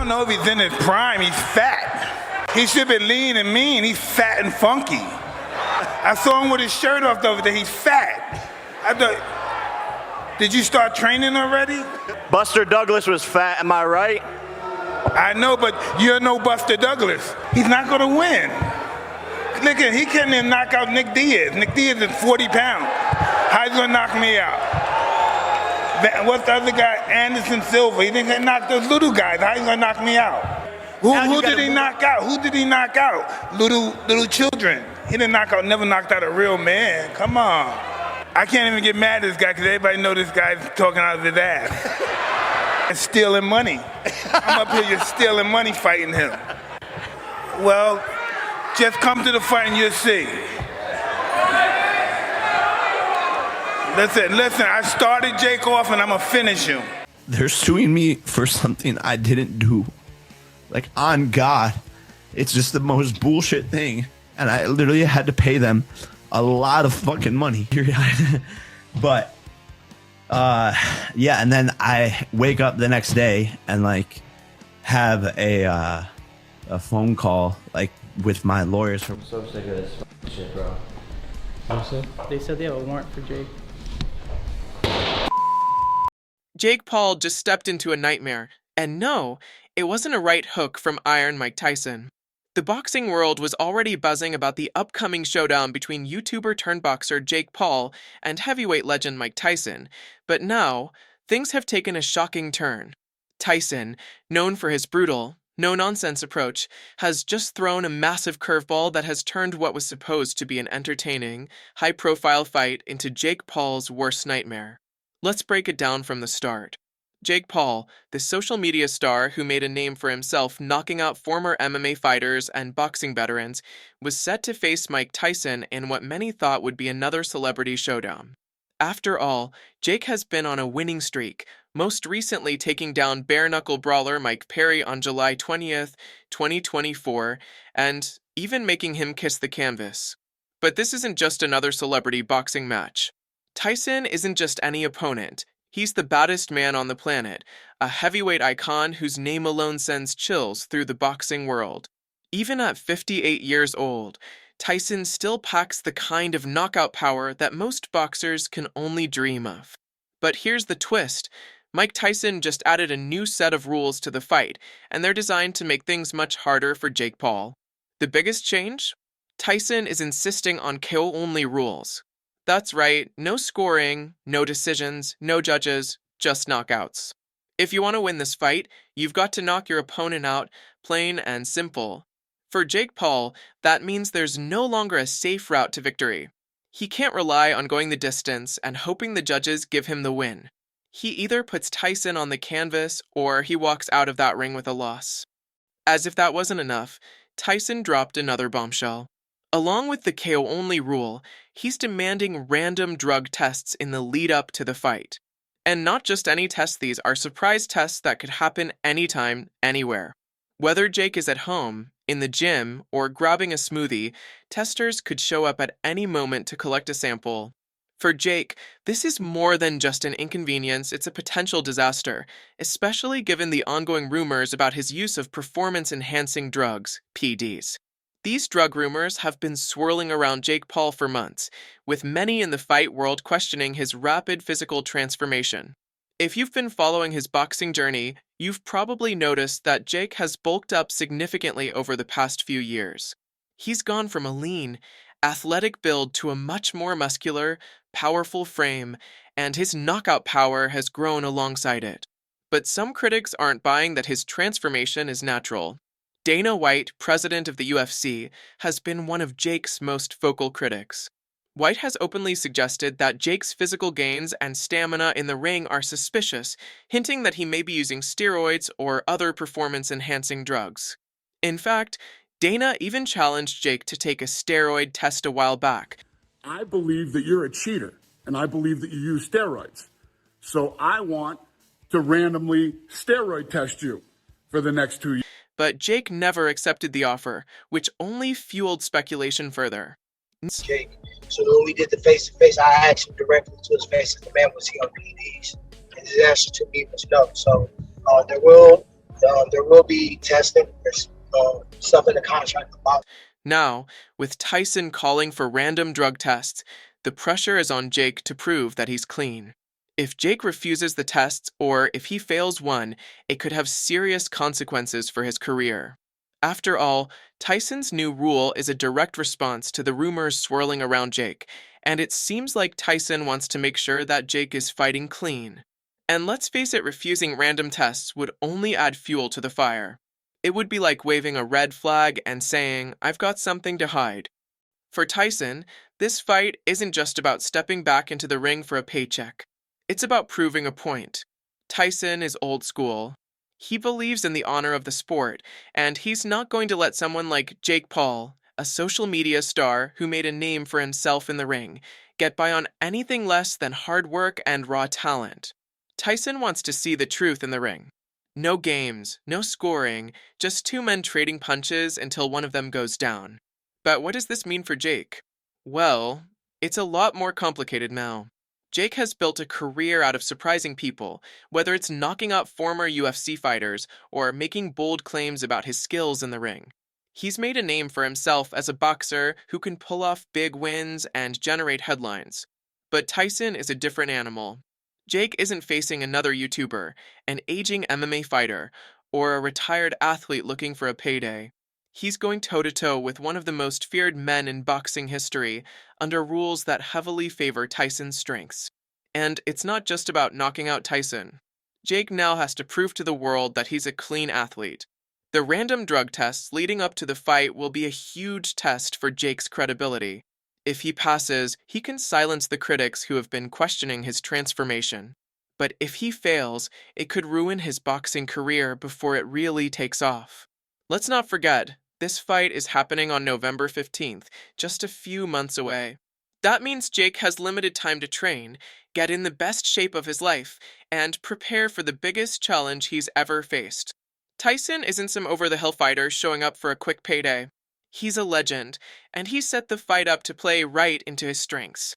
don't know if he's in his prime. He's fat. He should be lean and mean. He's fat and funky. I saw him with his shirt off the other day. He's fat. I thought, did you start training already? Buster Douglas was fat, am I right? I know, but you're no Buster Douglas. He's not going to win. Nigga, he can't even knock out Nick Diaz. Nick Diaz is 40 pounds. How's he going to knock me out? What's the other guy? Anderson Silva. He didn't knock those little guys. How you going to knock me out? Who did he knock out? Who did he knock out? Little children. He didn't knock out, never knocked out a real man. Come on. I can't even get mad at this guy because everybody know this guy's talking out of his ass. And stealing money. I'm up here just stealing money fighting him. Well, just come to the fight and you'll see. Listen, I started Jake off and I'm gonna finish him. They're suing me for something I didn't do. Like, on God. It's just the most bullshit thing. And I literally had to pay them a lot of fucking money. But, yeah, and then I wake up the next day and, like, have a phone call, like, with my lawyers. I'm so sick of this shit, bro. They said they have a warrant for Jake. Jake Paul just stepped into a nightmare. And no, it wasn't a right hook from Iron Mike Tyson. The boxing world was already buzzing about the upcoming showdown between YouTuber turned boxer Jake Paul and heavyweight legend Mike Tyson. But now, things have taken a shocking turn. Tyson, known for his brutal, no-nonsense approach, has just thrown a massive curveball that has turned what was supposed to be an entertaining, high-profile fight into Jake Paul's worst nightmare. Let's break it down from the start. Jake Paul, the social media star who made a name for himself knocking out former MMA fighters and boxing veterans, was set to face Mike Tyson in what many thought would be another celebrity showdown. After all, Jake has been on a winning streak, most recently taking down bare-knuckle brawler Mike Perry on July 20th, 2024, and even making him kiss the canvas. But this isn't just another celebrity boxing match. Tyson isn't just any opponent. He's the baddest man on the planet, a heavyweight icon whose name alone sends chills through the boxing world. Even at 58 years old, Tyson still packs the kind of knockout power that most boxers can only dream of. But here's the twist. Mike Tyson just added a new set of rules to the fight, and they're designed to make things much harder for Jake Paul. The biggest change? Tyson is insisting on KO-only rules. That's right, no scoring, no decisions, no judges, just knockouts. If you want to win this fight, you've got to knock your opponent out, plain and simple. For Jake Paul, that means there's no longer a safe route to victory. He can't rely on going the distance and hoping the judges give him the win. He either puts Tyson on the canvas or he walks out of that ring with a loss. As if that wasn't enough, Tyson dropped another bombshell. Along with the KO-only rule, he's demanding random drug tests in the lead-up to the fight. And not just any tests, these are surprise tests that could happen anytime, anywhere. Whether Jake is at home, in the gym, or grabbing a smoothie, testers could show up at any moment to collect a sample. For Jake, this is more than just an inconvenience, it's a potential disaster, especially given the ongoing rumors about his use of performance-enhancing drugs, PEDs. These drug rumors have been swirling around Jake Paul for months, with many in the fight world questioning his rapid physical transformation. If you've been following his boxing journey, you've probably noticed that Jake has bulked up significantly over the past few years. He's gone from a lean, athletic build to a much more muscular, powerful frame, and his knockout power has grown alongside it. But some critics aren't buying that his transformation is natural. Dana White, president of the UFC, has been one of Jake's most vocal critics. White has openly suggested that Jake's physical gains and stamina in the ring are suspicious, hinting that he may be using steroids or other performance-enhancing drugs. In fact, Dana even challenged Jake to take a steroid test a while back. I believe that you're a cheater, and I believe that you use steroids. So I want to randomly steroid test you for the next 2 years. But Jake never accepted the offer, which only fueled speculation further. Jake, so when we did the face-to-face, I asked him directly to his face if the man was he on PEDs. And his answer to me was no. So there will There will be testing. There's stuff in the contract about. Now, with Tyson calling for random drug tests, the pressure is on Jake to prove that he's clean. If Jake refuses the tests or if he fails one, it could have serious consequences for his career. After all, Tyson's new rule is a direct response to the rumors swirling around Jake, and it seems like Tyson wants to make sure that Jake is fighting clean. And let's face it, refusing random tests would only add fuel to the fire. It would be like waving a red flag and saying, "I've got something to hide." For Tyson, this fight isn't just about stepping back into the ring for a paycheck. It's about proving a point. Tyson is old school. He believes in the honor of the sport, and he's not going to let someone like Jake Paul, a social media star who made a name for himself in the ring, get by on anything less than hard work and raw talent. Tyson wants to see the truth in the ring. No games, no scoring, just two men trading punches until one of them goes down. But what does this mean for Jake? Well, it's a lot more complicated now. Jake has built a career out of surprising people, whether it's knocking out former UFC fighters or making bold claims about his skills in the ring. He's made a name for himself as a boxer who can pull off big wins and generate headlines. But Tyson is a different animal. Jake isn't facing another YouTuber, an aging MMA fighter, or a retired athlete looking for a payday. He's going toe-to-toe with one of the most feared men in boxing history, under rules that heavily favor Tyson's strengths. And it's not just about knocking out Tyson. Jake now has to prove to the world that he's a clean athlete. The random drug tests leading up to the fight will be a huge test for Jake's credibility. If he passes, he can silence the critics who have been questioning his transformation. But if he fails, it could ruin his boxing career before it really takes off. Let's not forget, this fight is happening on November 15th, just a few months away. That means Jake has limited time to train, get in the best shape of his life, and prepare for the biggest challenge he's ever faced. Tyson isn't some over-the-hill fighter showing up for a quick payday. He's a legend, and he set the fight up to play right into his strengths.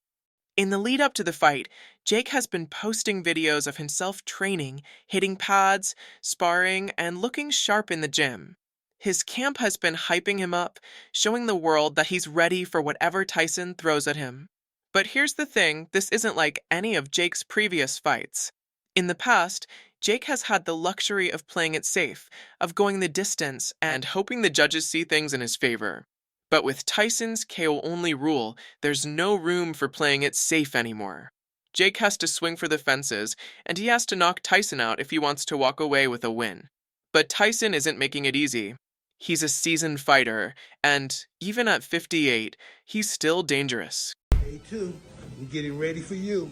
In the lead up to the fight, Jake has been posting videos of himself training, hitting pads, sparring, and looking sharp in the gym. His camp has been hyping him up, showing the world that he's ready for whatever Tyson throws at him. But here's the thing, this isn't like any of Jake's previous fights. In the past, Jake has had the luxury of playing it safe, of going the distance and hoping the judges see things in his favor. But with Tyson's KO-only rule, there's no room for playing it safe anymore. Jake has to swing for the fences, and he has to knock Tyson out if he wants to walk away with a win. But Tyson isn't making it easy. He's a seasoned fighter, and even at 58, he's still dangerous. Hey, too. I'm getting ready for you.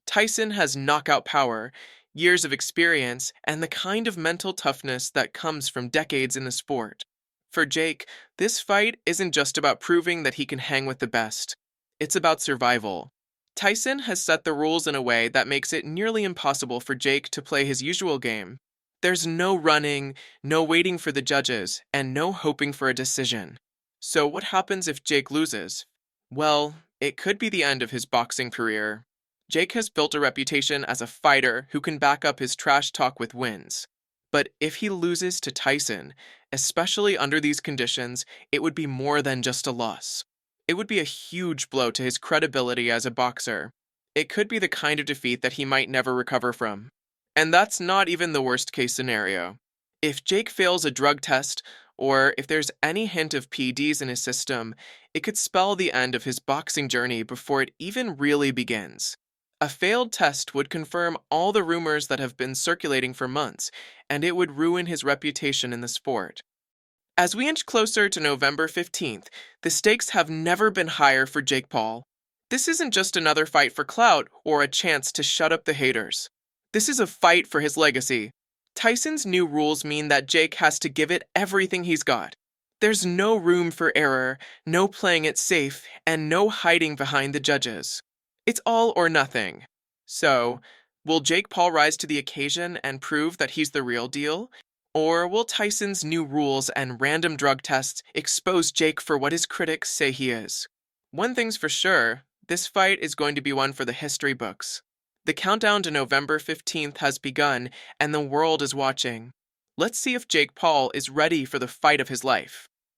Tyson has knockout power, years of experience, and the kind of mental toughness that comes from decades in the sport. For Jake, this fight isn't just about proving that he can hang with the best. It's about survival. Tyson has set the rules in a way that makes it nearly impossible for Jake to play his usual game. There's no running, no waiting for the judges, and no hoping for a decision. So what happens if Jake loses? Well, it could be the end of his boxing career. Jake has built a reputation as a fighter who can back up his trash talk with wins. But if he loses to Tyson, especially under these conditions, it would be more than just a loss. It would be a huge blow to his credibility as a boxer. It could be the kind of defeat that he might never recover from. And that's not even the worst-case scenario. If Jake fails a drug test, or if there's any hint of PEDs in his system, it could spell the end of his boxing journey before it even really begins. A failed test would confirm all the rumors that have been circulating for months, and it would ruin his reputation in the sport. As we inch closer to November 15th, the stakes have never been higher for Jake Paul. This isn't just another fight for clout or a chance to shut up the haters. This is a fight for his legacy. Tyson's new rules mean that Jake has to give it everything he's got. There's no room for error, no playing it safe, and no hiding behind the judges. It's all or nothing. So, will Jake Paul rise to the occasion and prove that he's the real deal? Or will Tyson's new rules and random drug tests expose Jake for what his critics say he is? One thing's for sure, this fight is going to be one for the history books. The countdown to November 15th has begun, and the world is watching. Let's see if Jake Paul is ready for the fight of his life.